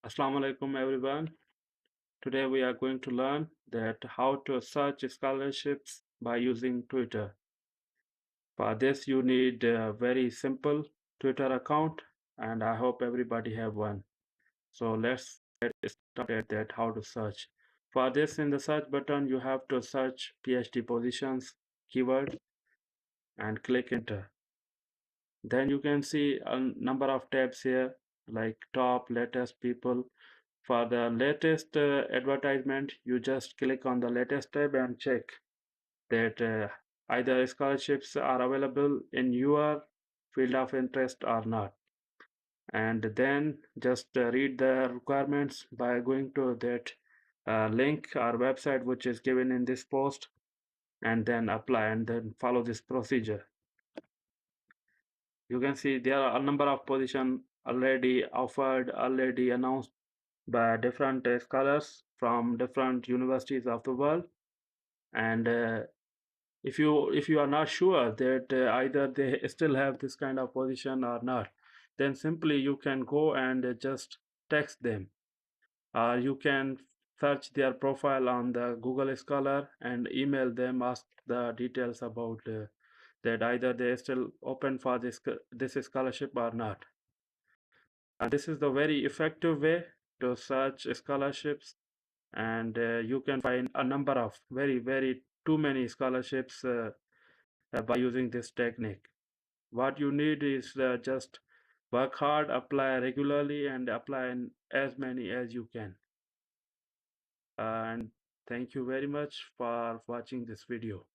Assalamu alaikum everyone. Today we are going to learn that how to search scholarships by using Twitter. For this you need a very simple Twitter account and I hope everybody have one. So let's get started at how to search. For this in the search button you have to search PhD positions keyword and click enter. Then you can see a number of tabs here like top, latest, people. For the latest advertisement, you just click on the latest tab and check that either scholarships are available in your field of interest or not. And then just read the requirements by going to that link or website which is given in this post and then apply and then follow this procedure. You can see there are a number of positions already offered, already announced by different scholars from different universities of the world. And if you are not sure that either they still have this kind of position or not, then simply you can go and just text them, or you can search their profile on the Google Scholar and email them, ask the details about that either they still open for this scholarship or not. And this is the very effective way to search scholarships, and you can find a number of very too many scholarships by using this technique. What you need is just work hard, apply regularly, and apply in as many as you can. And thank you very much for watching this video.